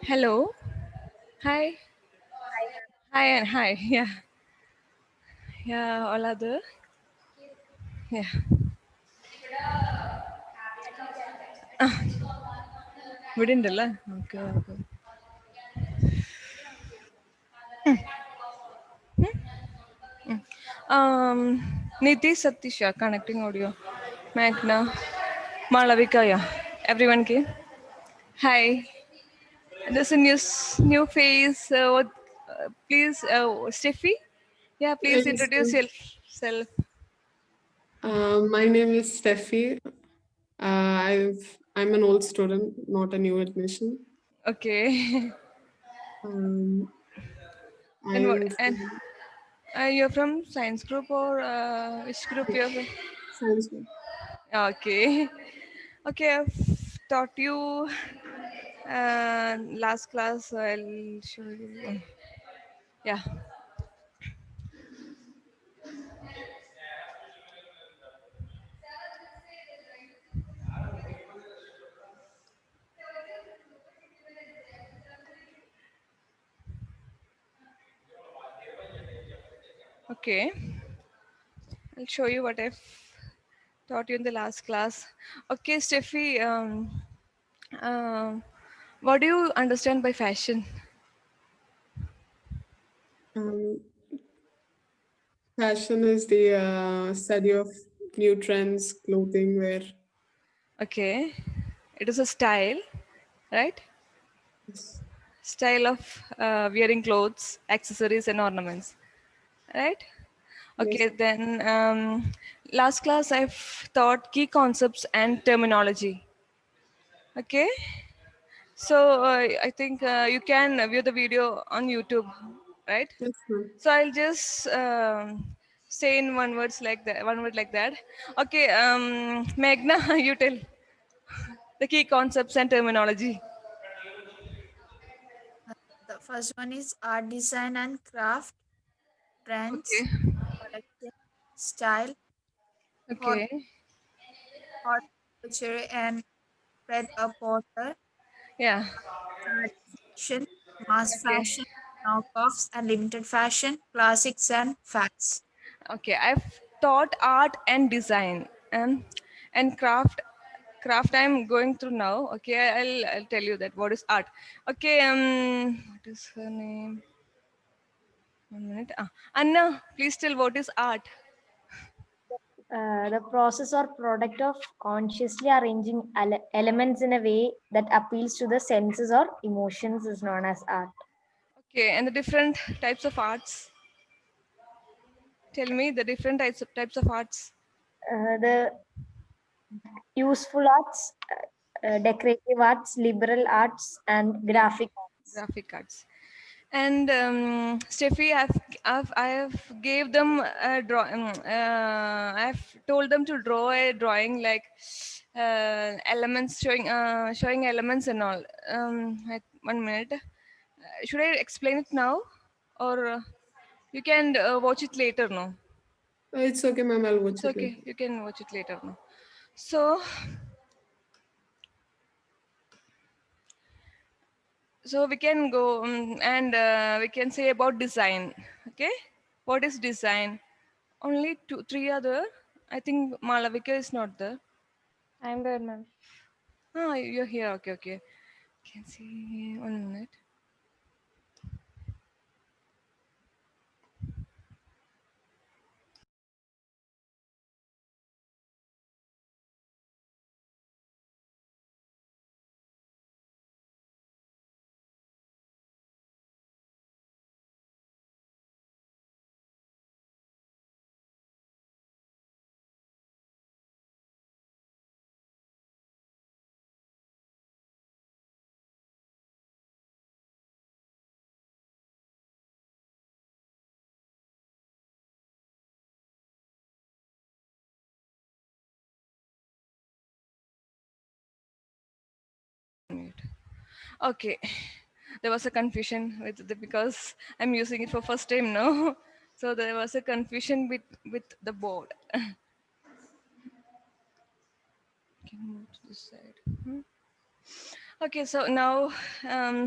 Hello. Hi. Hi and hi. Yeah. Yeah. Hola there. Yeah. വിടണ്ടല്ലേ okay okay Niti Satisha connecting audio. Magna. Malavika, yeah. Everyone came. Hi. There's a new face. Please, Steffi. Yeah, please Yes, introduce yourself. my name is Steffi. I'm an old student, not a new admission. Okay. Um, And what? I'm And from you're from science group or which group you're from? science. Group. Okay. Okay, I've taught you last class. So I'll show you. Yeah. Okay. I'll show you what I've taught you in the last class. Okay, Steffi. What do you understand by fashion? Um, Fashion is the study of new trends, clothing, wear. Okay. It is a style, right? Yes. Style of wearing clothes, accessories, and ornaments, right? Yes. Okay, then last class I've taught key concepts and terminology. Okay, so I think you can view the video on YouTube, right? Yes, ma'am. So I'll just say in one word like that. Okay, Meghna, you tell the key concepts and terminology. The first one is art, design, and craft, trends, Okay, collection, style, hot, okay, horticulture, and bread a potter, yeah, fashion, mass okay. fashion, knockoffs, and limited fashion, classics, and facts. Okay, I've taught art and design and craft. Craft I'm going through now. Okay, I'll tell you that what is art. Okay, what is her name? 1 minute. Anna, please tell what is art. The process or product of consciously arranging elements in a way that appeals to the senses or emotions is known as art. Okay, and the different types of arts. Tell me the different types of arts. The useful arts, decorative arts, liberal arts, and graphic arts. Graphic arts. And Steffi, I've gave them a draw. I've told them to draw a drawing like elements showing elements and all. 1 minute. Should I explain it now, or you can watch it later? No, It's okay, ma'am. I'll watch it's it later. okay. You can watch it later. No. So we can go and we can say about design. Okay, what is design? Only two, three other. I think Malavika is not there. I'm there, ma'am. Ah, you're here. Okay, okay. Can see 1 minute. Mute. Okay, there was a confusion with because I'm using it for first time now. So there was a confusion with the board. Move to this side. Okay, so now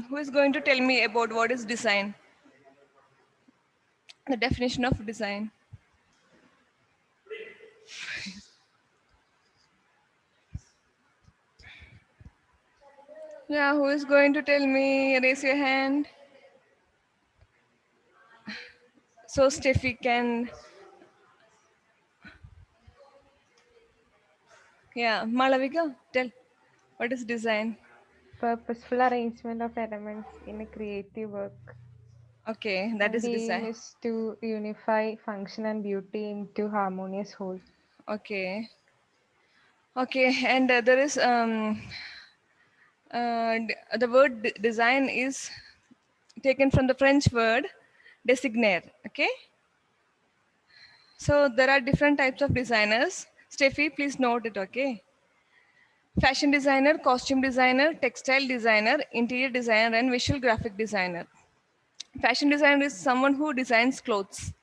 who is going to tell me about what is design? The definition of design. Yeah, who is going to tell me? Raise your hand. So Steffi can, yeah, Malavika, tell what is design? Purposeful arrangement of elements in a creative work, Okay, that and is the aim design. is to unify function and beauty into harmonious whole. Okay, okay, and there is the word design is taken from the French word designer. Okay, so there are different types of designers. Steffi, please note it. Okay, fashion designer, costume designer, textile designer, interior designer, and visual graphic designer. Fashion designer is someone who designs clothes,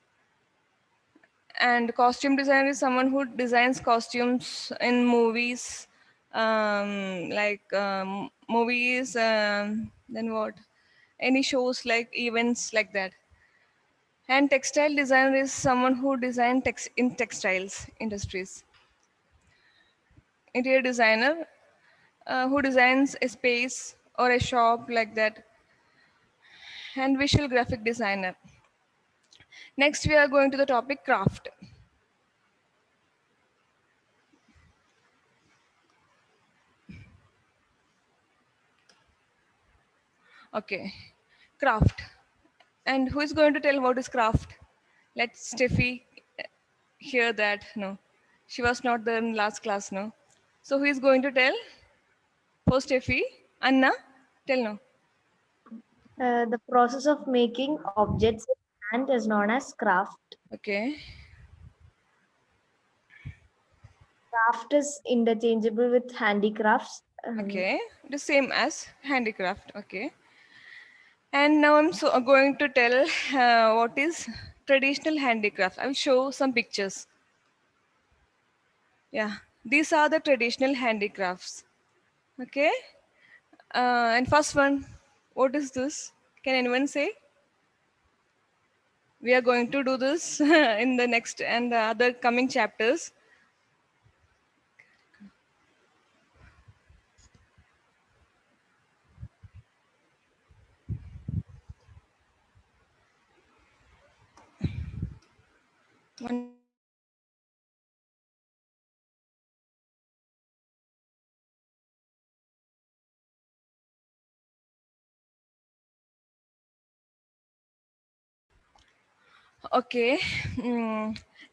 and costume designer is someone who designs costumes in movies, movies. Then what? Any shows like events like that. And textile designer is someone who designs in textiles industries. Interior designer who designs a space or a shop like that. And visual graphic designer. Next, we are going to the topic craft. Okay, craft. And who is going to tell what is craft? Let Steffi hear that. No, she was not there in last class. No, so who is going to tell? For Steffi, Anna, tell no. The process of making objects with hand is known as craft. Okay, Craft is interchangeable with handicrafts. okay, the same as handicraft. Okay, and now I'm going to tell what is traditional handicraft. I will show some pictures. Yeah, these are the traditional handicrafts. Okay, and first one, what is this? Can anyone say? We are going to do this in the next and the other coming chapters. One Okay.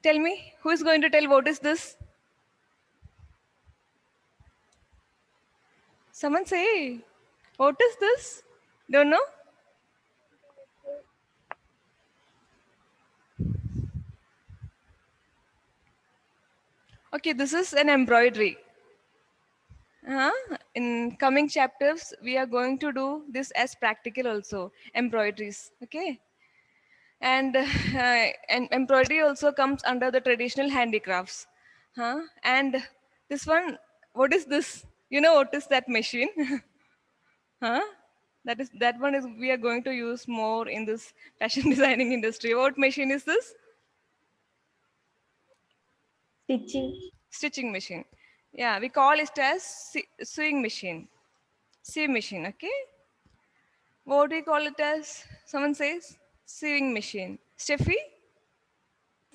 Tell me, who is going to tell what is this? Someone say, what is this? Don't know? Okay, this is an embroidery. In coming chapters, we are going to do this as practical also, embroideries. Okay. And embroidery also comes under the traditional handicrafts. And this one, what is this? You know what is that machine? Huh? That one is we are going to use more in this fashion designing industry. What machine is this? Stitching. Stitching machine. Yeah, we call it as sewing machine. Sewing machine, okay? What do we call it as? Someone says sewing machine. Steffi?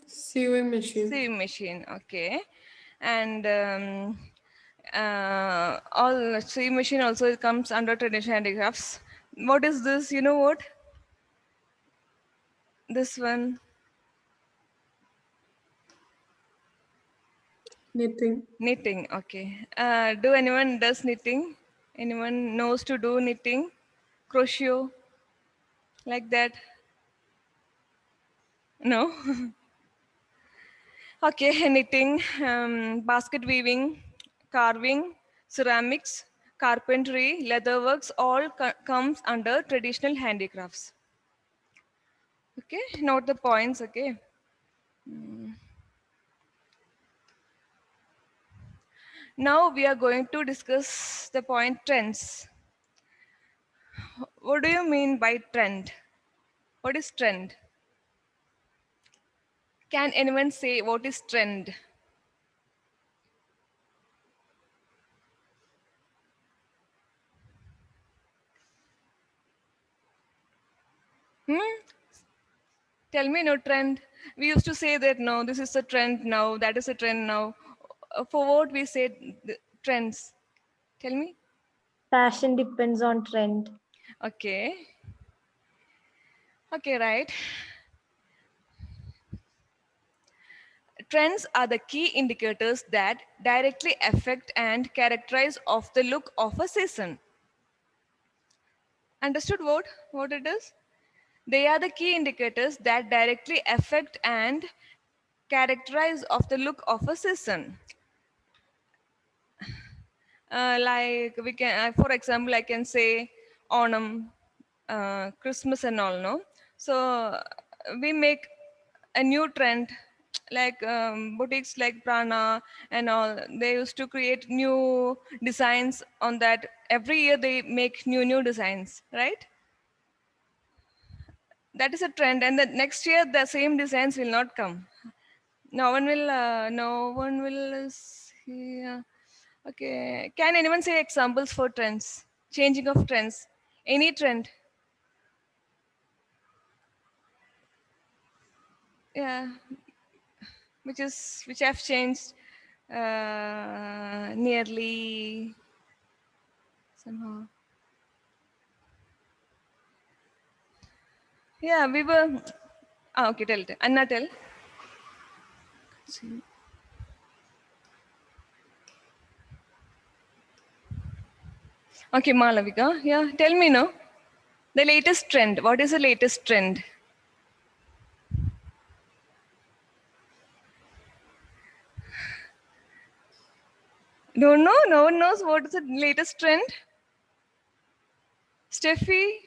Sewing machine. Sewing machine, okay. And all sewing machine also comes under traditional handicrafts. What is this? You know what? This one. Knitting. Knitting, okay. Do anyone does knitting? Anyone knows to do knitting? Crochet, like that? No? Okay, knitting, basket weaving, carving, ceramics, carpentry, leatherworks, all comes under traditional handicrafts. Okay, note the points, okay. Now we are going to discuss the point trends. What do you mean by trend? What is trend? Can anyone say what is trend? Hmm? Tell me no trend. We used to say that no, this is a trend now, that is a trend now. For what we say trends? Tell me. Fashion depends on trend. Okay. Okay, right. Trends are the key indicators that directly affect and characterize of the look of a season. Understood what it is? They are the key indicators that directly affect and characterize of the look of a season. Like we can, for example, I can say Onam, Christmas and all. No, so we make a new trend, like boutiques like Prana and all. They used to create new designs on that. Every year they make new designs, right? That is a trend, and the next year the same designs will not come. No one will see. Okay. Can anyone say examples for trends? Changing of trends. Any trend? Yeah, which have changed nearly somehow. Yeah, we were. Ah, okay, tell. Anna, tell. Okay, Malavika. Yeah, tell me now. The latest trend. What is the latest trend? Don't know. No one knows what is the latest trend. Steffi,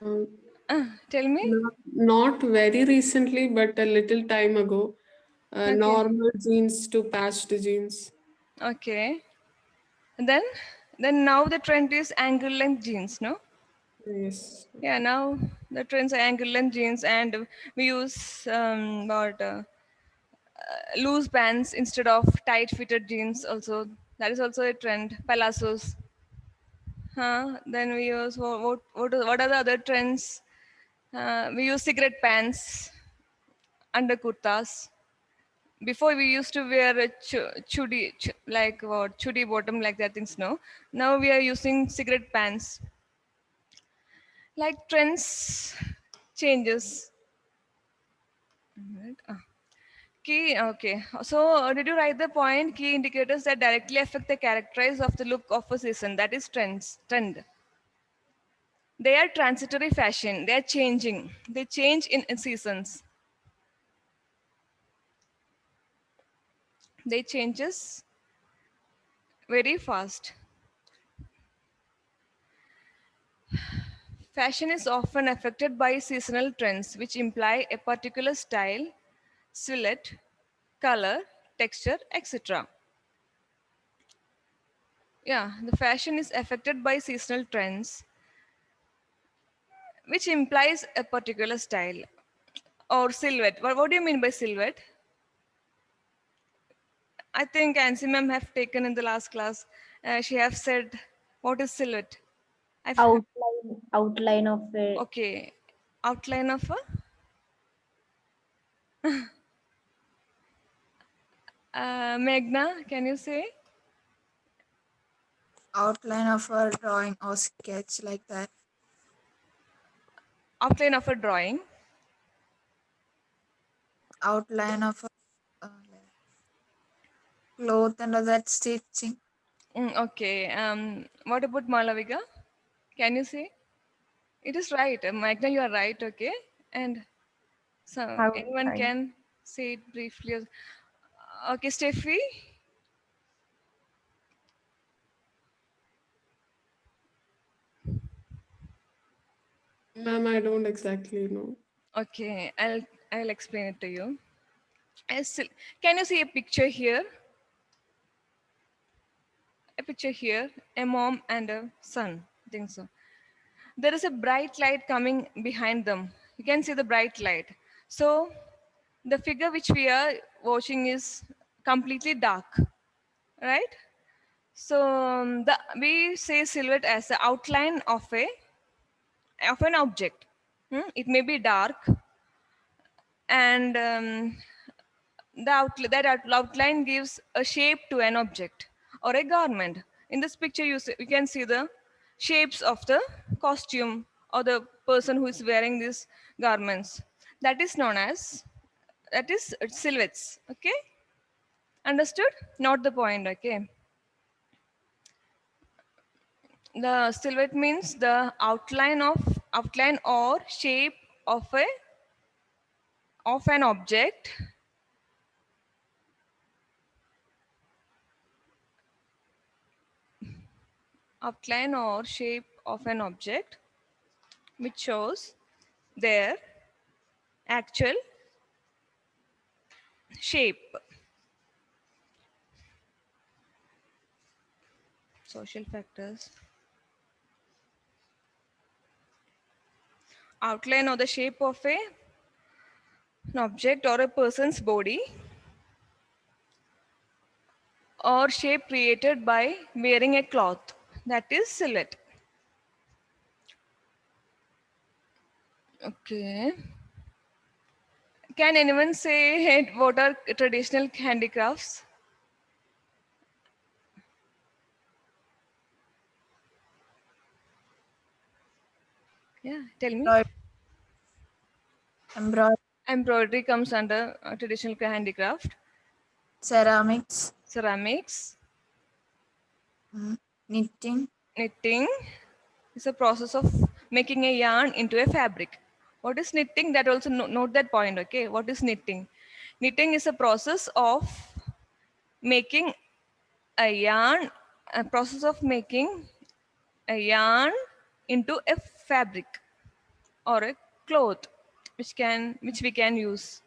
Um, tell me. not very recently, but a little time ago. Okay. Normal jeans to patched jeans. Okay. And then now the trend is ankle length jeans, no? Yes. Yeah, now the trends are ankle length jeans, and we use what loose pants instead of tight fitted jeans. Also, that is also a trend. Palazzos. Huh? Then we use what are the other trends? We use cigarette pants under kurtas. Before we used to wear a like what chudi bottom like that things. No, now we are using cigarette pants. Like trends changes. Right. Key, okay. So, did you write the point? Key indicators that directly affect the characterize of the look of a season. That is trends. Trend. They are transitory fashion. They are changing. They change in seasons. They changes very fast. Fashion is often affected by seasonal trends, which imply a particular style, silhouette, color, texture, etc. Yeah, the fashion is affected by seasonal trends, which implies a particular style or silhouette. What do you mean by silhouette? I think Ansi ma'am have taken in the last class. She have said, what is silhouette? I've Outline of a okay, outline of a Meghna. Can you say Outline of a drawing or sketch like that. outline of a drawing? Outline of a like cloth and all that stitching. Okay. What about Malavika? Can you say? It is right. Meghna, you are right. Okay. And so anyone Outline. can say it briefly. Okay, Steffi. Ma'am, I don't exactly know. Okay, I'll explain it to you. Can you see a picture here? A picture here, a mom and a son. I think so. There is a bright light coming behind them. You can see the bright light. So the figure which we are watching is completely dark, right? So we say silhouette as the outline of an object. It may be dark, and outline gives a shape to an object or a garment. In this picture, you can see the shapes of the costume or the person who is wearing these garments. That is known as that is silhouettes. Okay, understood? Not the point. Okay, the silhouette means the outline or shape of an object, outline or shape of an object which shows their actual shape. Social factors. Outline or the shape of an object or a person's body, or shape created by wearing a cloth. That is silhouette. Okay. Can anyone say what are traditional handicrafts? Yeah, tell me. Embroidery, Embroidery comes under traditional handicraft. ceramics, Ceramics, knitting, knitting is a process of making a yarn into a fabric. What is knitting? That also note that point. Okay, what is knitting? Knitting is a process of making a yarn, a process of making a yarn into a fabric or a cloth, which we can use.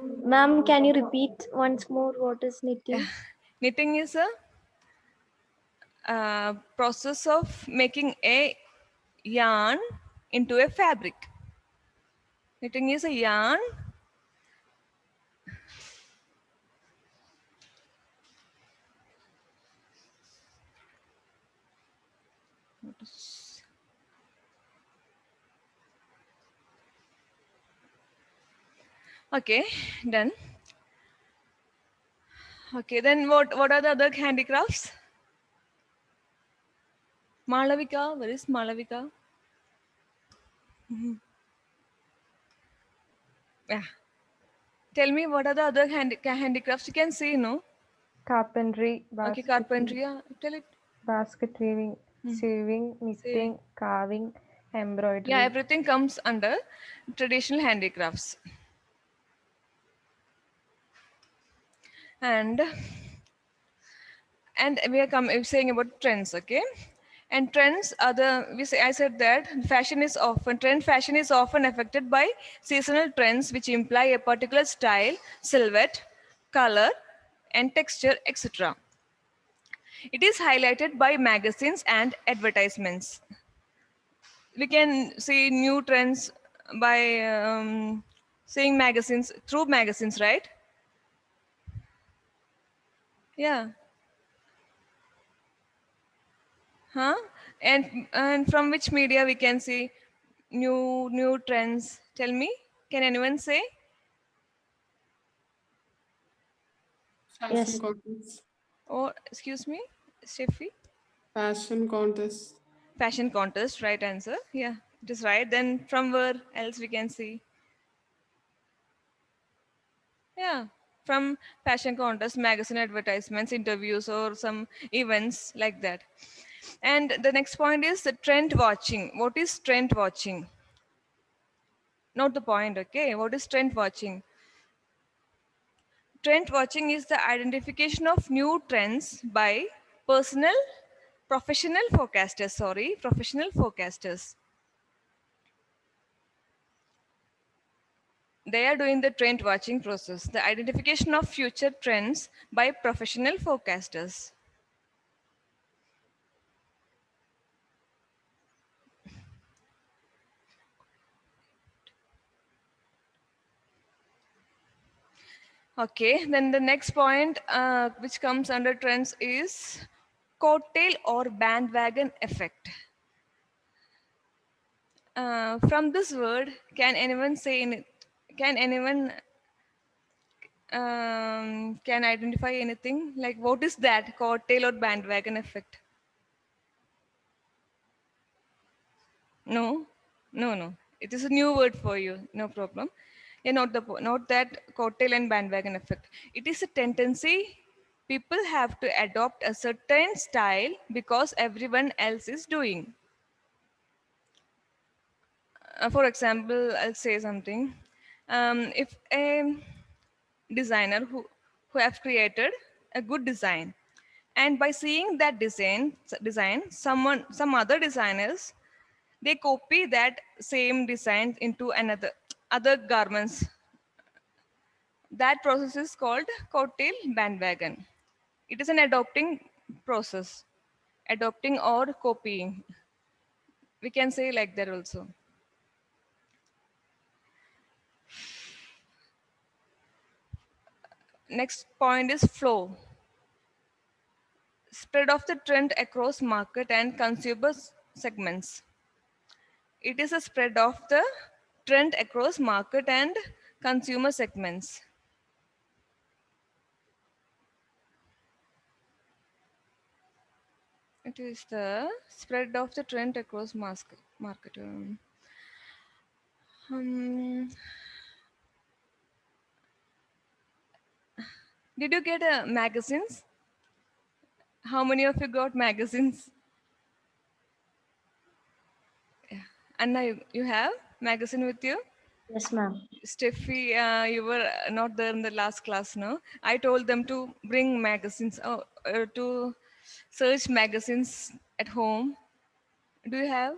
Ma'am, can you repeat once more what is knitting? Knitting is a process of making a yarn into a fabric. Knitting is a yarn. Okay, done. Okay, then what are the other handicrafts? Malavika, where is Malavika? Yeah. Tell me what are the other handicrafts you can see, no? Carpentry, Okay, carpentry. Yeah. Tell it. basket weaving, sewing, Say. knitting, carving, Yeah, embroidery. everything comes under traditional handicrafts. And we are saying about trends, okay? And trends are I said that fashion is often affected by seasonal trends which imply a particular style, silhouette, color, and texture, etc. It is highlighted by magazines and advertisements. We can see new trends by seeing magazines, through magazines, right? Yeah. Huh? And from which media we can see new trends? Tell me. Can anyone say? Fashion Yes. contest. Or excuse me, Steffi? Fashion contest. Fashion contest, right answer. Yeah, it is right. Then from where else we can see? Yeah, from fashion contest, magazine advertisements, interviews, or some events like that. And the next point is the trend watching. What is trend watching? Not the point, okay? What is trend watching? Trend watching is the identification of new trends by professional forecasters. Sorry, professional forecasters. They are doing the trend watching process, the identification of future trends by professional forecasters. Okay, then the next point which comes under trends is coattail or bandwagon effect. From this word, can anyone say in it? Can anyone can identify anything? Like what is that coattail or bandwagon effect? No, no. It is a new word for you. No problem. Yeah, not that coattail and bandwagon effect. It is a tendency people have to adopt a certain style because everyone else is doing. For example, I'll say something. If a designer who have created a good design, and by seeing that design, some other designers, they copy that same design into another other garments. That process is called coattail bandwagon. It is an adopting process, adopting or copying. We can say like that also. Next point is flow. Spread of the trend across market and consumer segments. It is a spread of the trend across market and consumer segments. It is the spread of the trend across market. Um, did you get magazines? How many of you got magazines? Anna, you have magazine with you? Yes, ma'am. Steffi, you were not there in the last class, no? I told them to bring magazines, to search magazines at home. Do you have?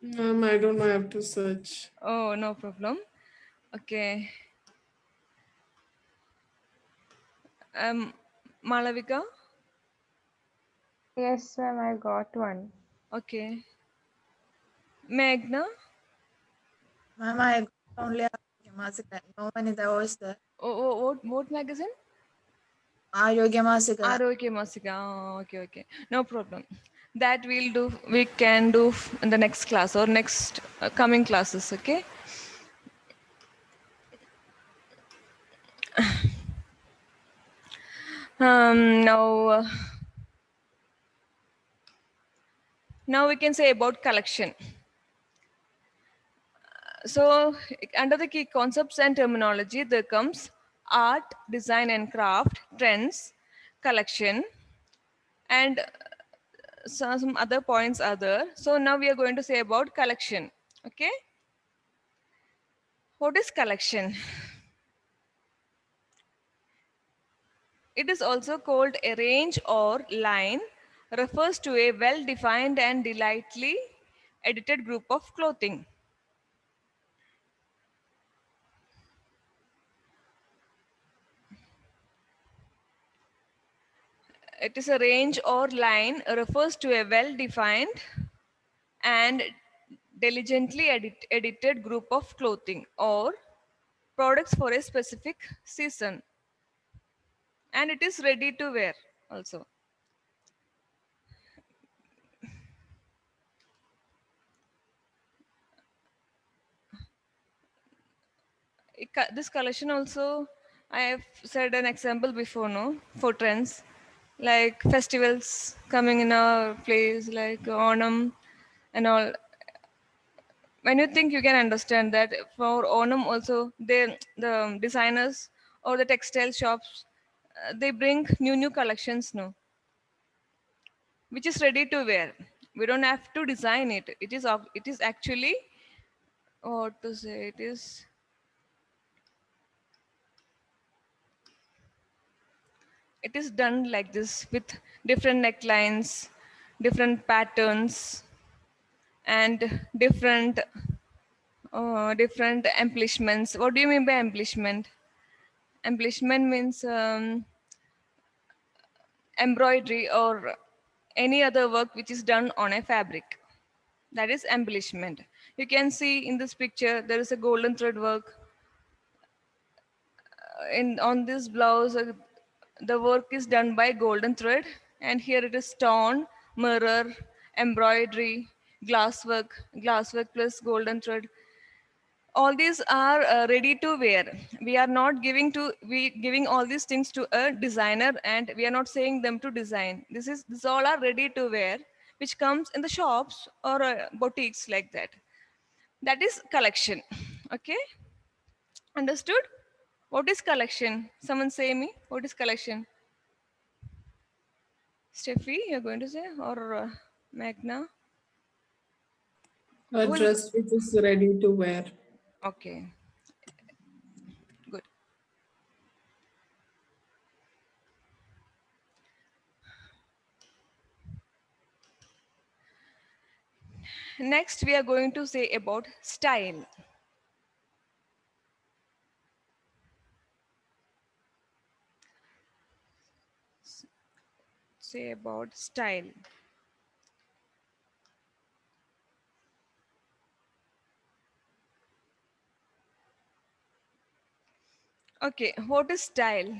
I don't know. I have to search. Oh, no problem. Okay. Malavika? Yes, ma'am, I got one. Okay. Meghna? Ma'am, I got only a Masika. No one in the voice there. What magazine? Arogya Masika. Arokya Masika. Oh, okay. No problem. That we'll do. We can do in the next class or next coming classes. Okay. Now, now we can say about collection. So, under the key concepts and terminology, there comes art, design and craft, trends, collection, and some other points are there. So now we are going to say about collection. Okay. What is collection? It is also called a range or line, refers to a well-defined and delightfully edited group of clothing. It is a range or line, refers to a well-defined and diligently edited group of clothing or products for a specific season, and it is ready to wear also. This collection also, I have said an example before, no, for trends like festivals coming in our place like Onam and all. When you think, you can understand that for Onam also, the designers or the textile shops, they bring new collections, no, which is ready to wear. We don't have to design it. It is actually, what to say, it is done like this with different necklines, different patterns, and different, different embellishments. What do you mean by embellishment? Embellishment means embroidery or any other work which is done on a fabric. That is embellishment. You can see in this picture there is a golden thread work in on this blouse. The work is done by golden thread, and here it is stone, mirror, embroidery, glasswork plus golden thread. All these are ready to wear. We are not giving all these things to a designer, and we are not saying them to design. This all are ready to wear, which comes in the shops or boutiques like that. That is collection. Okay, understood? What is collection? Someone say me, what is collection? Steffi, you're going to say, or Magna? A Who is? dress which is ready to wear. Okay, good. Next, we are going to say about style. Say about style. Okay, what is style?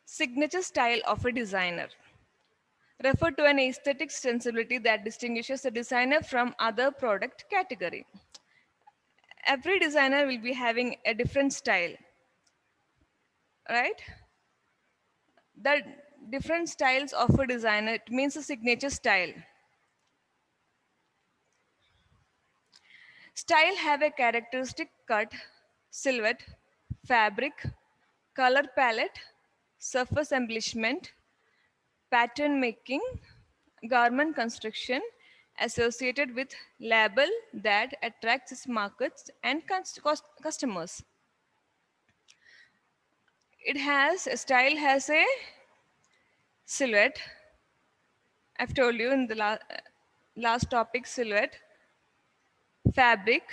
Signature style of a designer. Refer to an aesthetic sensibility that distinguishes a designer from other product category. Every designer will be having a different style, right? The different styles of a designer, it means a signature style. Style have a characteristic cut, silhouette, fabric, color palette, surface embellishment, pattern making, garment construction associated with label that attracts its markets and customers. It has a style has a silhouette. I've told you in the last topic, silhouette, fabric,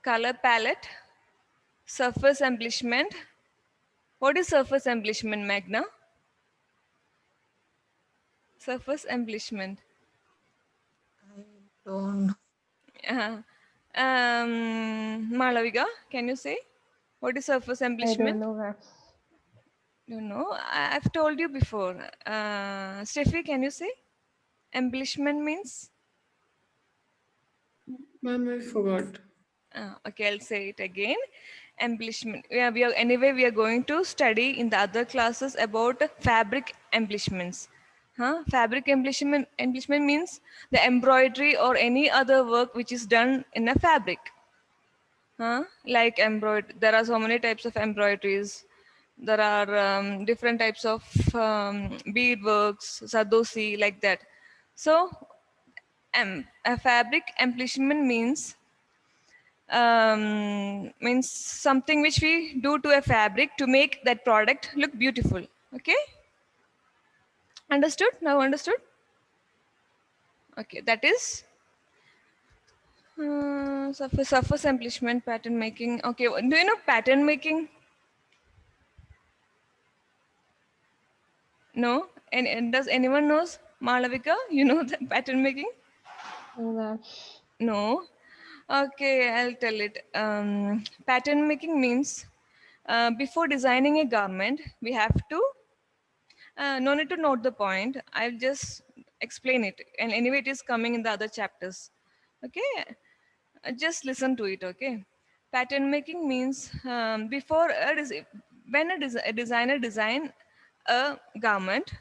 color palette, surface embellishment. What is surface embellishment, Magna? Surface embellishment. I don't. Uh, Malavika, can you say what is surface I don't embellishment? know that. Don't know. I've told you before. Steffi, can you say embellishment means? Ma'am, I forgot. Okay, I'll say it again. Embellishment. Anyway, we are going to study in the other classes about fabric embellishments. Fabric embellishment means the embroidery or any other work which is done in a fabric. Like there are so many types of embroideries. There are different types of beadworks, sadosi, like that. So, a fabric embellishment means something which we do to a fabric to make that product look beautiful. Okay, understood? Now understood? Okay, that is surface embellishment, pattern making. Okay, do you know pattern making? No? And does anyone knows? Malavika, you know the pattern making? Know that. No? Okay, I'll tell it. Pattern making means before designing a garment, we have to, no need to note the point. I'll just explain it. And anyway, it is coming in the other chapters. Okay? Just listen to it, okay? Pattern making means when a designer design a garment,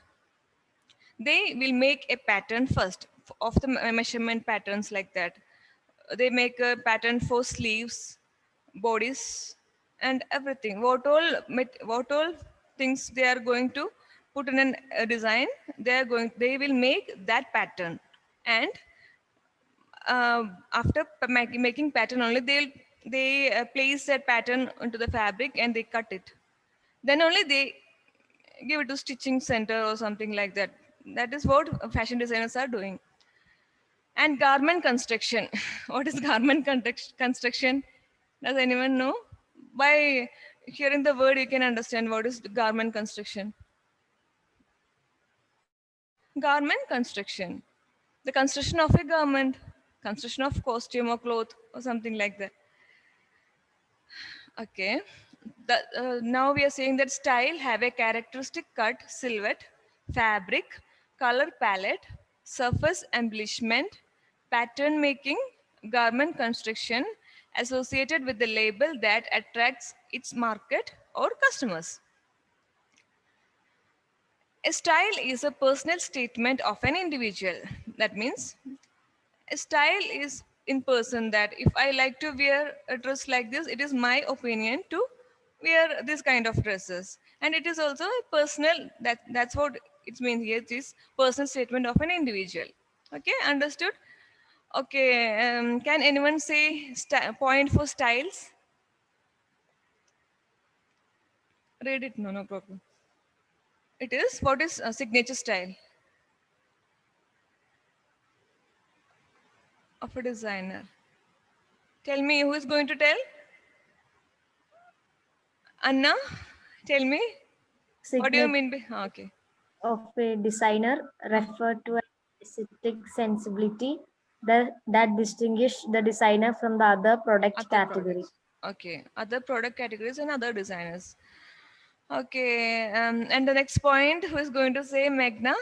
they will make a pattern first of the measurement patterns like that. They make a pattern for sleeves, bodies, and everything. What all things they are going to put in a design, they will make that pattern. And after making pattern only, they place that pattern into the fabric and they cut it. Then only they give it to stitching center or something like that. That is what fashion designers are doing. And garment construction. What is garment construction? Does anyone know? By hearing the word, you can understand what is garment construction. Garment construction. The construction of a garment, construction of costume or cloth or something like that. Okay. Now we are saying that style have a characteristic cut, silhouette, fabric, color palette, surface embellishment, pattern making, garment construction associated with the label that attracts its market or customers. A style is a personal statement of an individual. That means a style is in person, that if I like to wear a dress like this, it is my opinion to wear this kind of dresses. And it is also a personal, that's what it means here, it is personal statement of an individual. Okay, understood? Okay, can anyone say point for styles? Read it. No, no problem. It is, what is a signature style of a designer? Tell me, who is going to tell? Anna, tell me. What do you Signature mean by? Okay. of a designer refer to an aesthetic sensibility that distinguish the designer from the other product Other category. products. Okay. Other product categories and other designers. Okay. And the next point, who is going to say? Meghna?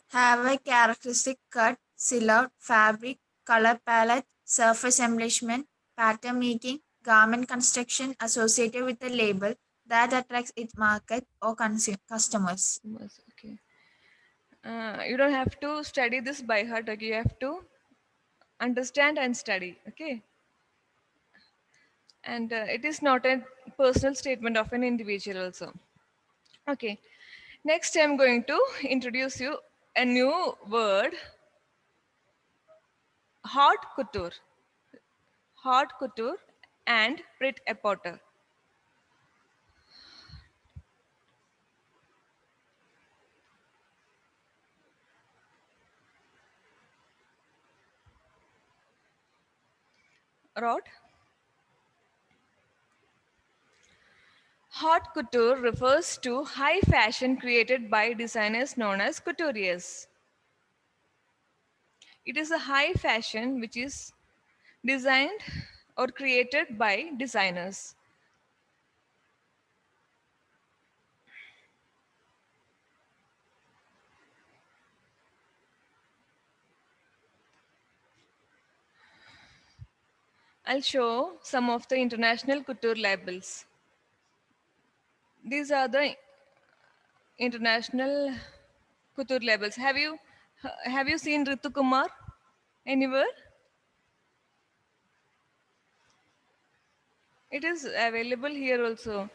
Have a characteristic cut, silhouette, fabric, color palette, surface embellishment, pattern making, garment construction associated with a label that attracts its market or customers. Okay. You don't have to study this by heart. Okay. You have to understand and study. Okay. And it is not a personal statement of an individual also. Okay. Next, I'm going to introduce you a new word, haute couture. Haute couture and pret a porter. Rod? Haute couture refers to high fashion created by designers known as couturiers. It is a high fashion which is designed or created by designers. I'll show some of the international couture labels. These are the international couture labels. Have you seen Ritu Kumar anywhere? It is available here also.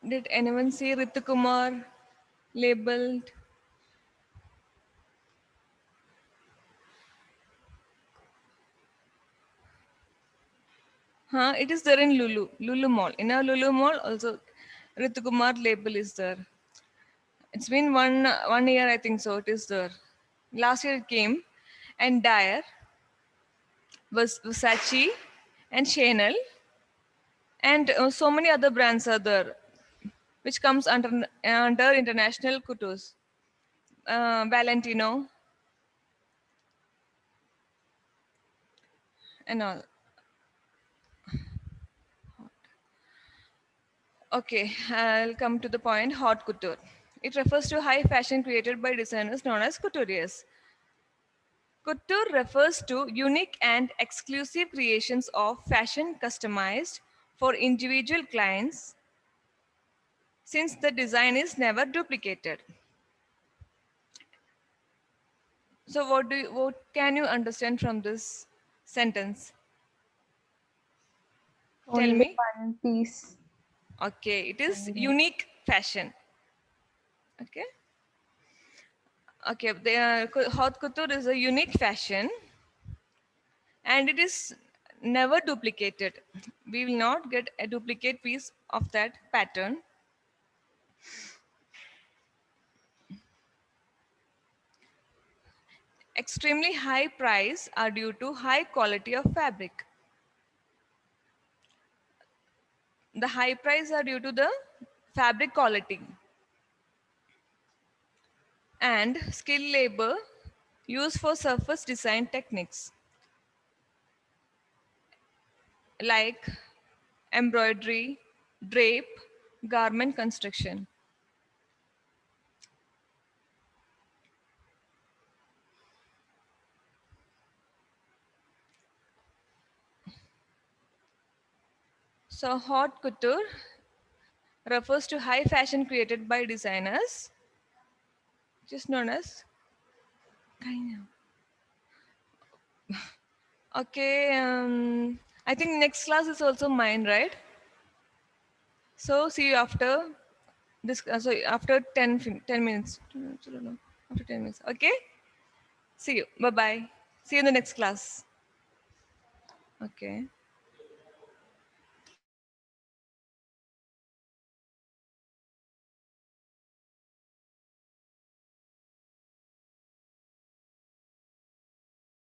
Did anyone see Ritu Kumar labeled? Huh? It is there in Lulu Mall. In our Lulu Mall also, Ritu Kumar label is there. It's been one year, I think so. It is there. Last year it came, and Dyer was Versace and Chanel, and so many other brands are there, which comes under international coutures. Valentino and all. Okay, I'll come to the point. Haute couture. It refers to high fashion created by designers known as couturiers. Couture refers to unique and exclusive creations of fashion customized for individual clients, since the design is never duplicated. So what can you understand from this sentence? Tell Only me. one piece. Okay, it is Only one. unique fashion. Okay. Okay, haute couture is a unique fashion and it is never duplicated. We will not get a duplicate piece of that pattern. extremely high price are due to high quality of fabric. The high price are due to the fabric quality and skilled labor used for surface design techniques like embroidery, drape, garment construction. So haute couture refers to high fashion created by designers, which is known as kind of. Okay, I think next class is also mine, right? So see you after this. So after 10 minutes. After 10 minutes. Okay. See you. Bye bye. See you in the next class. Okay.